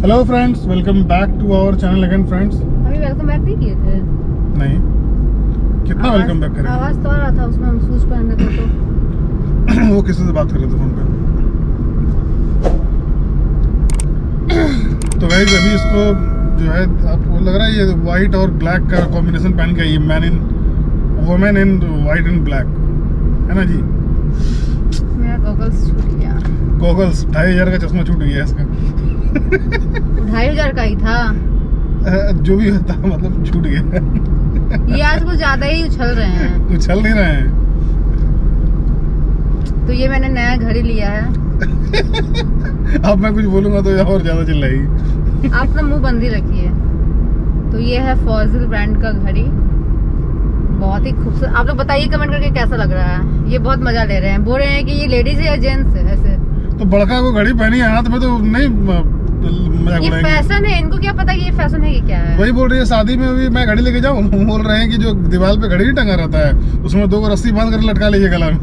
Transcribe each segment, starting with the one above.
Hello friends, welcome back to our channel again friends. अभी welcome back नहीं किए थे? नहीं, कितना वेलकम बैक करेंगे? आवाज तो आ रहा था उसमें, हम शूज पहन रहे थे तो वो किसी से बात कर रहे थे फोन पे। तो गाइस अभी इसको जो है आपको लग रहा है ये व्हाइट और ब्लैक का कॉम्बिनेशन पहन के, ये women in white and black है ना जी। मेरा गॉगल्स छूट गया। गॉगल्स 2500 का चश्मा छूट गया इसका। 2500 का ही था। जो भी होता मतलब छूट गया। ये आज कुछ ज्यादा ही उछल रहे हैं। उछल नहीं रहे हैं। तो ये मैंने नया घड़ी लिया है। अब मैं कुछ बोलूंगा तो और ज्यादा चिल्लाएगी। आप अपना मुंह बंद ही रखिए। तो ये है फॉजिल ब्रांड का घड़ी, बहुत ही खूबसूरत। आप लोग बताइए कमेंट करके कैसा लग रहा है। ये बहुत मजा ले रहे हैं, बोल रहे हैं कि ये लेडीज है या जेंट्स है। ऐसे तो बड़का को घड़ी पहनी है हाथ में तो नहीं ये फैशन है, इनको क्या पता कि ये फैशन है कि क्या है। वही बोल रही है शादी में भी मैं घड़ी लेके जाऊँ। बोल रहे हैं कि जो दीवार पे घड़ी टंगा रहता है उसमें 2 रस्सी बांध कर लटका लीजिए गला में।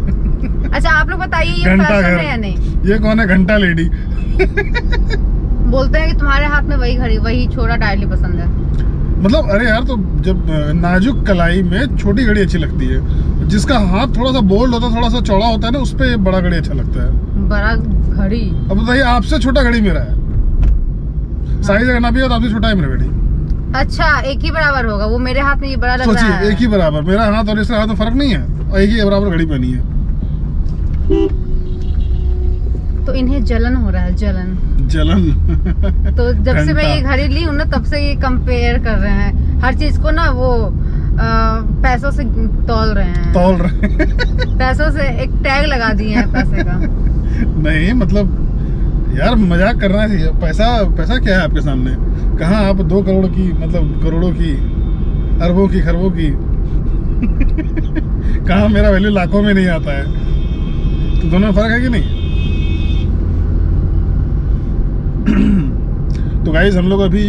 अच्छा आप लोग बताइए ये फैशन है या नहीं। ये कौन है? घंटा लेडी। बोलते हैं कि तुम्हारे हाथ में वही घड़ी, वही छोटा डायली पसंद है। मतलब अरे यार, तो जब नाजुक कलाई में छोटी घड़ी अच्छी लगती है, जिसका हाथ थोड़ा सा बोल्ड होता है, थोड़ा सा चौड़ा होता है ना, उस पे बड़ा घड़ी अच्छा लगता है। बड़ा घड़ी? अब बताइए, आपसे छोटा घड़ी मेरा है। साइज अगर ना भी हो तो आपसे छोटा है मेरा घड़ी। अच्छा, एक ही बराबर होगा। वो मेरे हाथ में ये बड़ा लग रहा है। सोचिए, एक ही बराबर मेरा हाथ और इसका हाथ में फर्क नहीं है, और एक ही बराबर घड़ी पहनी है। तो इन्हें जलन हो रहा है, जलन। तो जब से मैं ये घड़ी ली हूँ ना, तब से ये कंपेयर कर रहे हैं हर चीज को ना। वो पैसों से तौल रहे हैं। पैसों से एक टैग लगा दिए हैं पैसे का। नहीं मतलब यार, मजाक करना चाहिए। पैसा क्या है आपके सामने? कहाँ आप 2 करोड़ की, मतलब करोड़ों की, अरबों की, खरबों की। कहाँ मेरा वैल्यू लाखों में नहीं आता है। तो दोनों में फर्क है कि नहीं? तो गाइस हम लोग अभी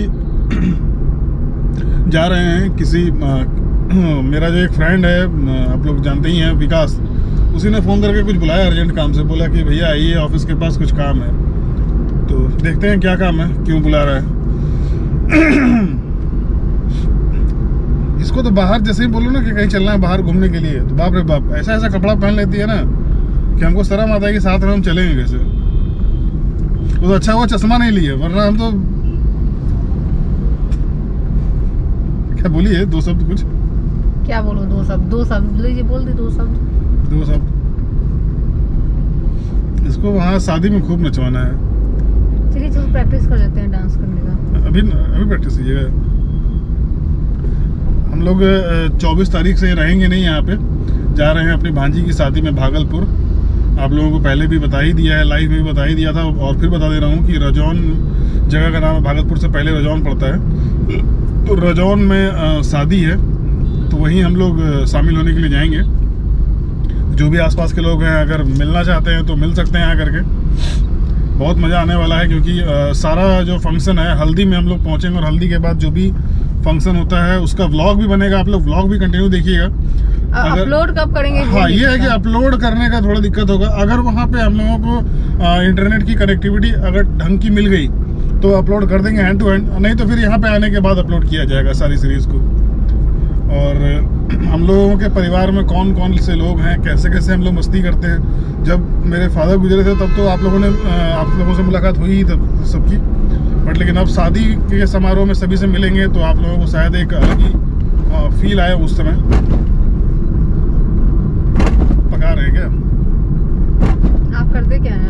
जा रहे हैं किसी मेरा जो एक फ्रेंड है, आप लोग जानते ही हैं, विकास, उसी ने फ़ोन करके कुछ बुलाया अर्जेंट काम से। बोला कि भैया आइए, ऑफिस के पास कुछ काम है। तो देखते हैं क्या काम है, क्यों बुला रहा है। इसको तो बाहर जैसे ही बोलो ना कि कहीं चलना है बाहर घूमने के लिए, तो बाप रे बाप ऐसा कपड़ा पहन लेती है ना कि हमको शर्म आता है कि साथ में हम चलेंगे कैसे। तो अच्छा हुआ चश्मा नहीं लिए, वरना हम तो क्या बोलिए 2 शब्द कुछ। क्या बोलो? 2 शब्द लीजिए, बोल दे 2 शब्द। 2 शब्द। इसको वहाँ शादी में खूब नचवाना है। चलिए चलो प्रैक्टिस कर लेते हैं डांस करने का। अभी प्रैक्टिस कीजिएगा। हम लोग 24 तारीख से रहेंगे नहीं यहाँ पे, जा रहे हैं अपनी भांजी की शादी में भागलपुर। आप लोगों को पहले भी बता ही दिया है, लाइव में भी बता ही दिया था, और फिर बता दे रहा हूँ कि रजौन जगह का नाम है। भागलपुर से पहले रजौन पड़ता है। तो रजौन में शादी है, तो वहीं हम लोग शामिल होने के लिए जाएंगे। जो भी आसपास के लोग हैं, अगर मिलना चाहते हैं तो मिल सकते हैं यहाँ करके। बहुत मज़ा आने वाला है, क्योंकि सारा जो फंक्शन है, हल्दी में हम लोग पहुँचेंगे, और हल्दी के बाद जो भी फंक्शन होता है उसका व्लॉग भी बनेगा। आप लोग व्लॉग भी कंटिन्यू देखिएगा। अपलोड कब करेंगे? हाँ, ये है कि अपलोड करने का थोड़ा दिक्कत होगा। अगर वहाँ पे हम लोगों को इंटरनेट की कनेक्टिविटी अगर ढंग की मिल गई तो अपलोड कर देंगे हैंड टू हैंड, नहीं तो फिर यहाँ पे आने के बाद अपलोड किया जाएगा सारी सीरीज को। और हम लोगों के परिवार में कौन कौन से लोग हैं, कैसे कैसे हम लोग मस्ती करते हैं। जब मेरे फादर गुजरे थे तब तो आप लोगों से मुलाकात हुई तब सबकी, बट लेकिन अब शादी के समारोह में सभी से मिलेंगे तो आप लोगों को शायद एक अलग ही फील आया उस समय। पका रहे क्या आप? करते क्या है?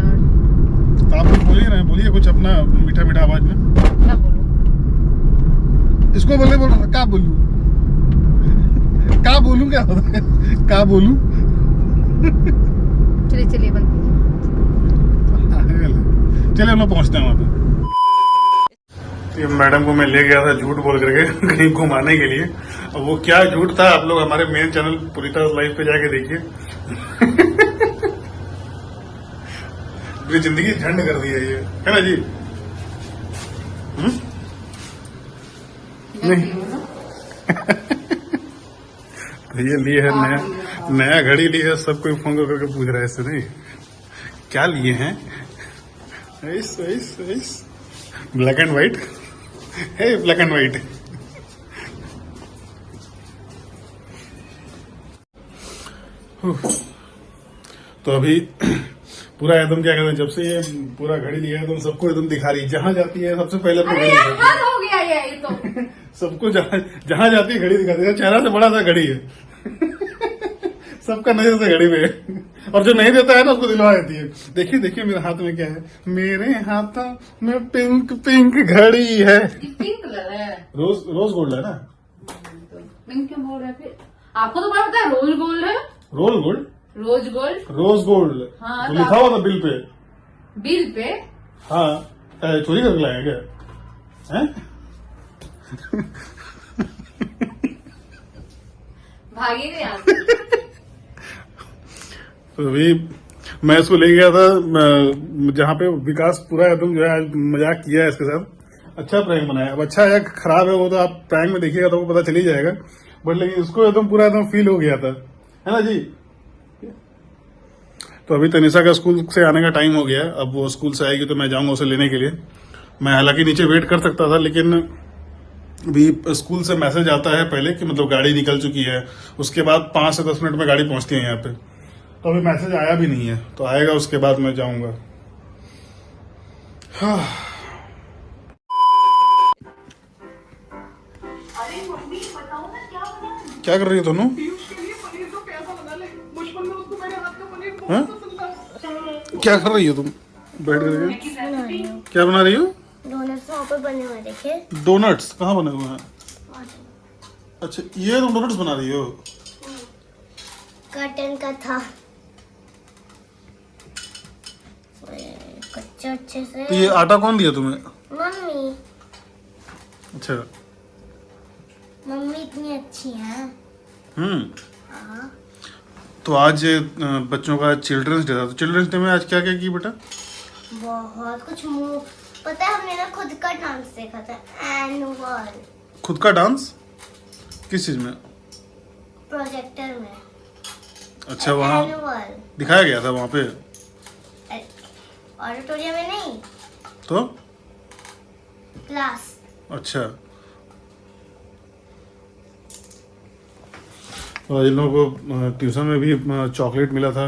तो आप कुछ बोल ही रहे हैं, बोलिए कुछ अपना मीठा मीठा आवाज में। क्या बोलूं? इसको बोल रहा था, क्या बोलूं? क्या बोलूं? क्या होता है? क्या बोलूं? चलिए बंद कीजिए। चलिए हम लोग पहुंचते हैं वहाँ पे। ये मैडम को मैं ले गया था झूठ बोल करके कहीं घुमाने के लिए। और वो क्या झूठ था, आप लोग हमारे मेन चैनल पुनीता लाइव पे जाके देखिए। पूरी जिंदगी झंड कर दी है ये, है ना जी? नहीं। तो ये लिए है नया घड़ी ली है, सब कोई फोन करके पूछ रहा है इससे, नहीं क्या लिए हैं? ऐस ब्लैक एंड व्हाइट है, ब्लैक एंड व्हाइट। तो अभी पूरा एकदम क्या कहते हैं, जब से ये पूरा घड़ी लिया है तो सबको एकदम दिखा रही है, जहां जाती है सबसे पहले अपनी घड़ी दिखाती है। हो गया ये तो सबको जहां जाती है घड़ी दिखाती है, चेहरा से बड़ा सा घड़ी है। सबका नजर से घड़ी पे है, और जो नहीं देता है ना उसको दिलवा देती है। देखिए देखिए मेरे हाथ में क्या है, मेरे हाथों में पिंक पिंक घड़ी है। पिंक कलर है, रोज गोल्ड है ना। पिंक क्यों बोल रहे फिर? आपको तो पता है रोज गोल्ड है। रोल गोल्ड, रोज गोल्ड हाँ, तो लिखा हुआ था बिल पे। हाँ, चोरी करके लाया क्या है? भागी नहीं यहाँ से। तो अभी मैं इसको ले गया था जहाँ पे विकास पूरा एकदम जो है मजाक किया है इसके साथ, अच्छा प्रैंक बनाया। अब अच्छा है खराब है वो तो आप प्रैंक में देखिएगा तो वो पता चल ही जाएगा, बट लेकिन उसको एकदम पूरा एकदम फील हो गया था, है ना जी। तो अभी तनिषा का स्कूल से आने का टाइम हो गया, अब वो स्कूल से आएगी तो मैं जाऊंगा उसे लेने के लिए। मैं हालांकि नीचे वेट कर सकता था, लेकिन अभी स्कूल से मैसेज आता है पहले कि मतलब गाड़ी निकल चुकी है, उसके बाद 5 से 10 मिनट में गाड़ी पहुंचती है यहाँ पे। तो अभी मैसेज आया भी नहीं है, तो आएगा उसके बाद मैं जाऊंगा। हाँ। अरे मम्मी बताओ ना क्या बना। क्या कर रही हो दोनों? हाँ? क्या कर रही हो तुम बैठ करके? क्या बना रही हो? डोनट्स वहाँ पर बने हुए देखे। डोनट्स कहाँ बने हुए हैं? अच्छा ये तुम डोनट्स बना रही हो? कर्टन का था कच्चे अच्छे से। तो ये आटा कौन दिया तुम्हें? मम्मी। अच्छा। मम्मी इतनी अच्छी है। हाँ। तो आज बच्चों का चिल्ड्रंस डे था, तो चिल्ड्रंस डे में आज क्या क्या की बेटा? बहुत कुछ पता है, हमने ना खुद का डांस देखा था एनुअल। खुद का डांस किस चीज में? प्रोजेक्टर में। अच्छा वहाँ एनुअल दिखाया गया था वहाँ पे? ऑडिटोरियम में नहीं तो क्लास। अच्छा। और इन लोगों को ट्यूशन में भी चॉकलेट मिला था,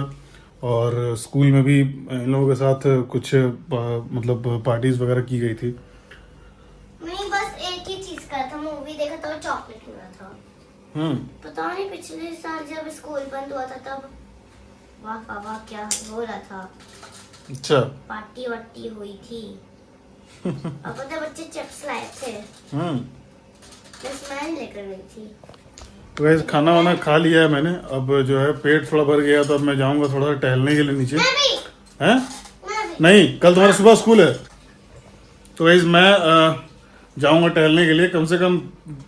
और स्कूल में भी इन लोगों के साथ कुछ मतलब पार्टीज वगैरह की गई थी। नहीं बस एक ही चीज का था, मूवी देखा था और चॉकलेट मिला था। पता नहीं पिछले साल जब स्कूल बंद हुआ था तब वाह वाह क्या हो रहा था। अच्छा। पार्टी वार्टी हुई थी। अब पता बच्चे चिप्स लाए थे, बस मैं लेकर गई थी। तो वैसे खाना वाना खा लिया है मैंने, अब जो है पेट थोड़ा भर गया, तो अब मैं जाऊंगा थोड़ा सा टहलने के लिए नीचे। हैं? नहीं, कल तुम्हारा सुबह स्कूल है, तो वैसे मैं जाऊंगा टहलने के लिए। कम से कम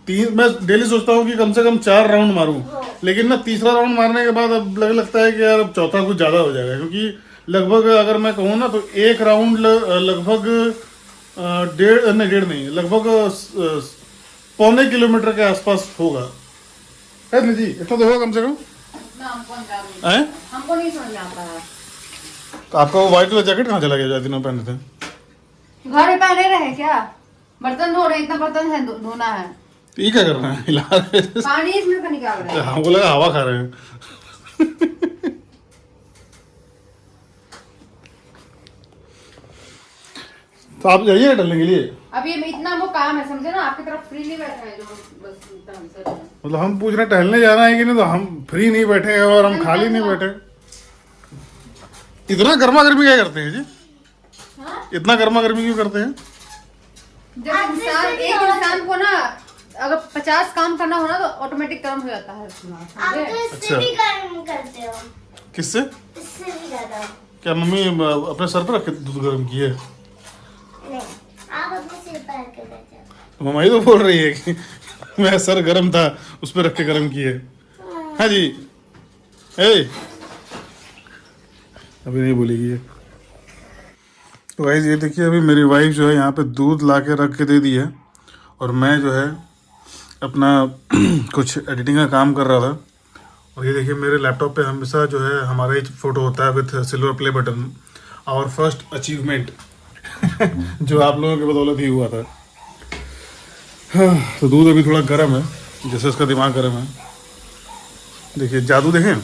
3, मैं डेली सोचता हूँ कि कम से कम 4 राउंड मारूं, लेकिन ना तीसरा राउंड मारने के बाद अब लगता है कि यार अब चौथा कुछ ज्यादा हो जाएगा, क्योंकि लगभग अगर मैं कहूँ ना तो एक राउंड लगभग 1.5 नहीं, लगभग 1.25 किलोमीटर के आसपास होगा, है ना जी? इतना तो होगा कम से कम। हमको नहीं समझ आता है। तो आपका वो व्हाइट वाला जैकेट कहाँ चला गया जो दिनों पहने थे? घर में पहने रहे क्या? बर्तन धो रहे, इतना बर्तन है धोना है। तो ये क्या कर रहे हैं? हिला रहे हैं? पानी इसमें का निकाल रहे हैं। हमको लगा हवा खा रहे हैं। तो आप जाइए टहलने के लिए। अब ये इतना वो काम है, समझे ना, आपकी तरफ फ्री नहीं बैठे हैं जो बस ढंग से। मतलब हम पूछ रहे टहलने जाना है कि नहीं, तो हम फ्री नहीं बैठे हैं और हम खाली नहीं बैठे। इतना गर्मा गर्मी क्या करते हैं जी? इतना गर्मा गर्मी क्यों करते हैं? जब एक इंसान को ना अगर 50 काम करना हो ना तो ऑटोमेटिक गर्म हो जाता है। आप तो इससे भी गर्म करते हो। किससे? इससे भी ज्यादा। क्या मम्मी अपने सर पर रख के दूध गर्म की है? नहीं, आप अपने सिर पर रख के बैठे हो। तो मम्मी तो बोल रही है कि मेरा सर गर्म था, उस पर रख के गर्म की है। हाँ जी। अभी नहीं बोलेगी ये। तो गाइस ये देखिए, अभी मेरी वाइफ जो है यहाँ पे दूध ला के रख के दे दी है, और मैं जो है अपना कुछ एडिटिंग का काम कर रहा था। और ये देखिए मेरे लैपटॉप पे हमेशा जो है हमारा ही फोटो होता है with silver play button, our first achievement. जो आप लोगों की बदौलत ही हुआ था। हाँ, तो दूध अभी थोड़ा गर्म है, जैसे उसका दिमाग गर्म है। देखिए जादू देखें,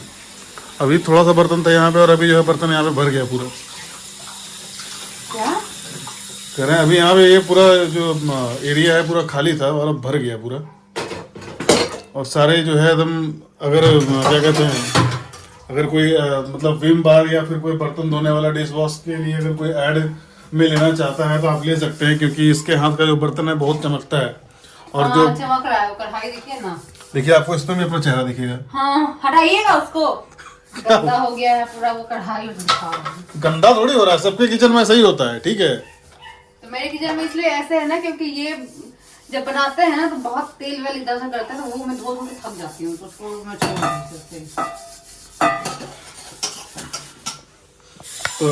अभी थोड़ा सा बर्तन था यहाँ पे और अभी जो है बर्तन यहाँ पे भर गया पूरा। क्या कह रहे हैं अभी यहाँ पे ये पूरा जो एरिया है पूरा खाली था और अब भर गया पूरा। और सारे जो है एकदम, अगर क्या कहते हैं, अगर कोई मतलब विम बार या फिर कोई बर्तन धोने वाला डिश वॉश के लिए अगर कोई ऐड में लेना चाहता है तो आप ले सकते हैं, क्योंकि इसके हाथ का जो बर्तन है बहुत चमकता है। और जो चमक रहा है वो कढ़ाई, देखिए ना। देखिए आपको इसमें भी अपना चेहरा दिखेगा। हाँ, हटाइएगा उसको, गंदा हो गया है पूरा वो कढ़ाई। गंदा थोड़ी हो रहा है, सबके किचन में ऐसा ही होता है, ठीक है। तो मेरे किचन में इसलिए ऐसे है ना, क्योंकि ये जब बनाते हैं ना तो बहुत तेल वेल इधर उधर करते हैं, तो वो मैं धो के थक जाती हूँ, तो उसको मैं छोड़ नहीं सकती। तो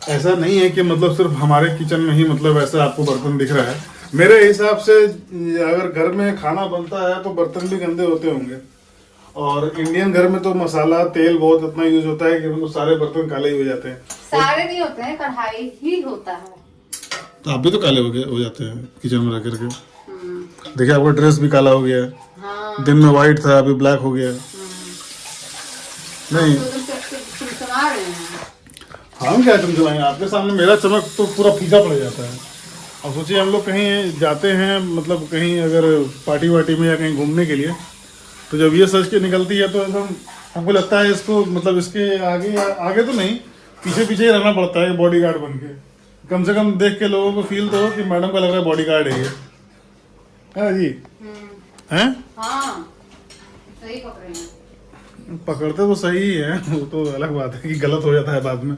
ऐसा नहीं है कि मतलब सिर्फ हमारे किचन में ही मतलब ऐसा आपको बर्तन दिख रहा है। मेरे हिसाब से अगर घर में खाना बनता है तो बर्तन भी गंदे होते होंगे। और इंडियन घर में तो मसाला तेल बहुत इतना यूज होता है कि मतलब सारे बर्तन काले ही हो जाते हैं। सारे नहीं होते हैं, कढ़ाई ही होता है। तो आप भी तो काले हो जाते हैं किचन में रह करके। देखिए आपका ड्रेस भी काला हो गया है। हाँ। दिन में व्हाइट था, अभी ब्लैक हो गया है। नहीं चमचमा रहे हैं। हम क्या चमचमाएंगे, आपके सामने मेरा चमक तो पूरा फीका पड़ जाता है। अब सोचिए हम लोग कहीं जाते हैं, मतलब कहीं अगर पार्टी वार्टी में या कहीं घूमने के लिए, तो जब ये सज के निकलती है तो एकदम हमको लगता है इसको मतलब इसके आगे आगे तो नहीं, पीछे पीछे ही रहना पड़ता है बॉडीगार्ड बन के। कम से कम देख के लोगों को फील तो हो कि मैडम का लग रहा है बॉडीगार्ड है ये, है जी। हैं? हाँ, सही पकड़े हैं। पकड़ते तो सही ही है, वो तो अलग बात है कि गलत हो जाता है बाद में।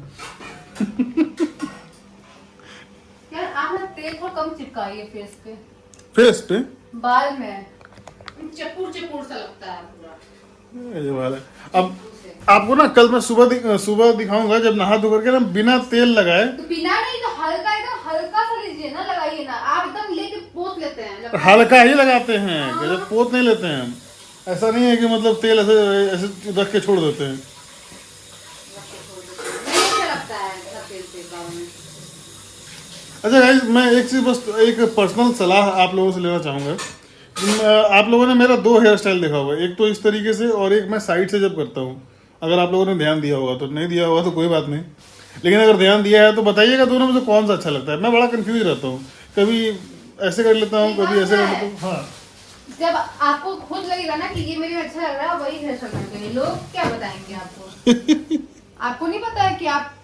यार आपने तेल थोड़ा कम चिपकाइए फेस पे बाल में चपूर सा लगता है पूरा। ये वाला अब आपको ना कल मैं सुबह दिखाऊंगा जब नहा धो करके ना बिना तेल लगाए। तो बिना नहीं तो हल्का एकदम हल्का सा लीजिए ना, लगाइए ना। आप एकदम लेके पोत लेते हैं। हल्का ही लगाते हैं, जब पोत नहीं लेते हैं हम। ऐसा नहीं है कि मतलब तेल ऐसे रख के छोड़ देते हैं। अच्छा गाइस, मैं एक चीज बस एक पर्सनल सलाह आप लोगों से लेना चाहूँगा। आप लोगों ने मेरा 2 हेयर स्टाइल देखा होगा, एक तो इस तरीके से और एक मैं साइड से जब करता हूँ। अगर आप लोगों ने ध्यान दिया होगा तो, नहीं दिया होगा तो कोई बात नहीं, लेकिन अगर ध्यान दिया है तो बताइएगा दोनों में से कौन सा अच्छा लगता है। मैं बड़ा कंफ्यूज रहता हूँ, कभी ऐसे कर लेता हूँ, कभी ऐसे कर लेता हूँ। हाँ, जब आपको खुद लगेगा ना कि ये मेरे अच्छा लग रहा है, वही हेयर स्टाइल करना चाहिए। लोग क्या बताएंगे आपको? आपको नहीं पता है कि आप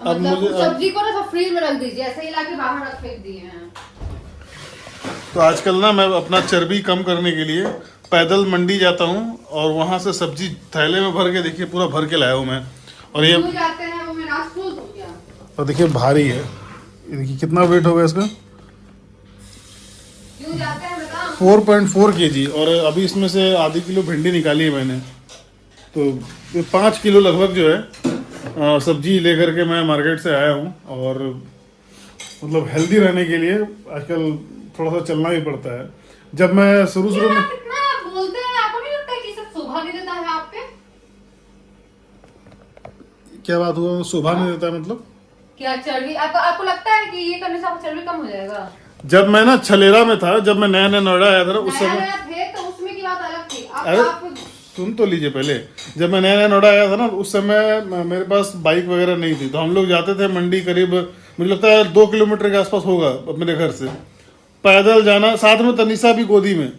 मतलब सब्जी को ना फ्रीज में रख दीजिए, ऐसे ही लाके बाहर रख फेंक दिए हैं। तो आजकल ना मैं अपना चर्बी कम करने के लिए पैदल मंडी जाता हूँ और वहाँ से सब्जी थैले में भर के, देखिए पूरा भर के लाया हूँ मैं। और ये जाते हैं वो मेरा फुल हो गया। और देखिए भारी है, देखिए कितना वेट होगा इसका, 4.4 kg। और अभी इसमें से आधी किलो भिंडी निकाली है मैंने, तो 5 किलो लगभग जो है सब्जी लेकर के मैं मार्केट से आया हूँ। और मतलब हेल्दी रहने के लिए आजकल थोड़ा सा चलना भी पड़ता है। जब मैं शुरू में बोलते हैं, आपको नहीं लगता है कि सब शोभा नहीं देता है आप पे? क्या बात हुआ, शोभा नहीं देता है मतलब क्या? चर्बी आपको लगता है कि ये करने से आपको चर्बी कम हो जाएगा? जब मैं ना छलेरा में था, जब मैं नया नोएडा आया था ना, उस समय थे तो उसमें की बात अलग थी। आप सुन तो लीजिए पहले। जब मैं नया नोएडा आया था ना, उस समय मेरे पास बाइक वगैरह नहीं थी, तो हम लोग जाते थे मंडी, करीब मुझे लगता है 2 किलोमीटर के आसपास होगा मेरे घर से, पैदल जाना, साथ में तनिषा भी गोदी में।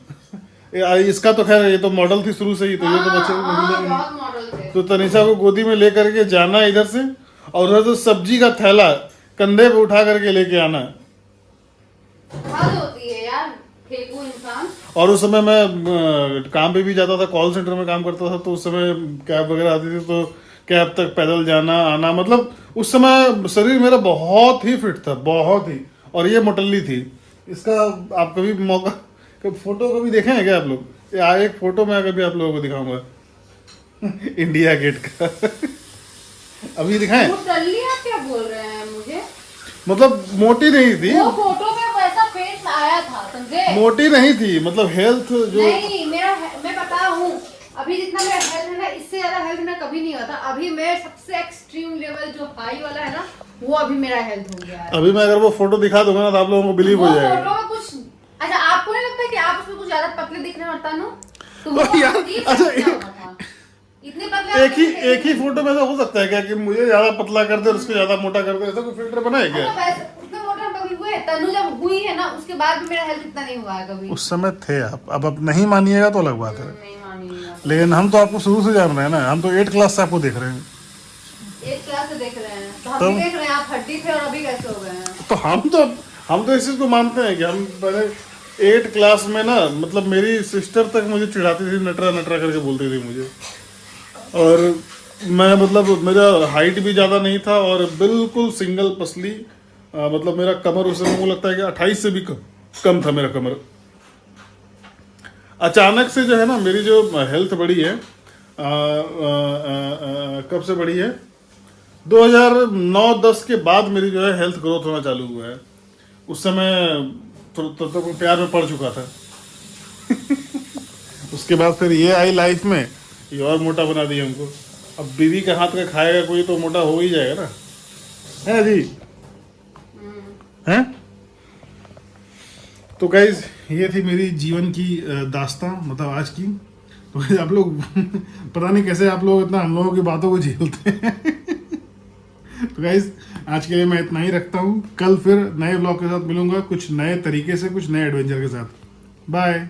इसका तो खैर ये तो मॉडल थी शुरू से ही, तो ये तो बच्चे तो तनिषा को गोदी में लेकर के जाना इधर से, और उधर से सब्जी का थैला कंधे पे उठा करके लेके आना। होती है यार, फेंकू इंसान। और उस समय मैं काम पे भी जाता था, कॉल सेंटर में काम करता था, तो उस समय कैब वगैरह आती थी, तो कैब तक पैदल जाना आना, मतलब उस समय शरीर मेरा बहुत ही फिट था, बहुत ही। और ये मोटल्ली थी। इसका आप कभी मौका, कभी फोटो कभी देखे हैं क्या आप लोग? एक फोटो मैं कभी आप लोगों को दिखाऊंगा इंडिया गेट का अभी दिखाएं? मोटल्ली आप क्या बोल रहे हैं मुझे? मतलब मोटी नहीं थी वो फोटो में वैसा फेस आया था, समझे? मोटी नहीं थी, मतलब हेल्थ जो नहीं, मैं बता हूँ, अभी जितना मेरा हेल्थ है ना, इससे ज्यादा हेल्थ में कभी नहीं हुआ था। अभी मैं सबसे एक्सट्रीम लेवल जो हाई वाला है ना, वो अभी मेरा हेल्थ हो गया है। अभी मैं अगर वो फोटो दिखा दूंगा ना तो आप लोगों को बिलीव हो वो जाएगा। फोटो में कुछ, अच्छा आपको नहीं लगता कि आप उसमें कुछ ज्यादा पतले दिख रहे हो तनु? तो वो यार, अजीब अच्छा, सा हुआ था। इतने पतले एक ही फोटो में तो हो सकता है क्या कि मुझे ज्यादा पतला कर दे और उसको ज्यादा मोटा कर दे, ऐसा कोई फिल्टर बना है क्या? उतने मोटे हम कभी हुए? तनु जब हुई है ना उसके बाद भी मेरा हेल्थ इतना नहीं हुआ है कभी। उस समय थे आप, अब नहीं मानिएगा तो अलग बात है, नहीं मानिएगा। लेकिन हम तो आपको शुरू से जान रहे हैं ना, हम तो 8 क्लास से आपको देख रहे हैं। एक क्लास से देख रहे हैं तो हम भी देख रहे हैं आप 30 थे और अभी कैसे हो गए हैं। तो हम तो इस चीज को मानते हैं कि हम पहले 8 क्लास में ना, मतलब मेरी सिस्टर तक मुझे चिढ़ाती थी, नटरा नटरा करके बोलती थी मुझे, और मैं मतलब मेरा हाइट भी ज़्यादा नहीं था और बिल्कुल सिंगल पसली, मतलब मेरा कमर उस समय मुझे लगता है कि 28 से भी कम था मेरा कमर। अचानक से जो है ना मेरी जो हेल्थ बढ़ी है, कब से बढ़ी है, 2009-10 के बाद मेरी जो है हेल्थ ग्रोथ होना चालू हुआ है। उस समय तो प्यार में पड़ चुका था उसके बाद फिर ये आई लाइफ में, ये और मोटा बना दिया हमको। अब बीवी का हाथ का खाएगा कोई तो मोटा हो ही जाएगा ना, है जी? हैं? तो गाइज ये थी मेरी जीवन की दास्तां, मतलब आज की। तो आप लोग पता नहीं कैसे आप लोग इतना हम लोगों की बातों को झेलते हैं तो गाइज आज के लिए मैं इतना ही रखता हूँ। कल फिर नए ब्लॉग के साथ मिलूंगा, कुछ नए तरीके से, कुछ नए एडवेंचर के साथ। बाय।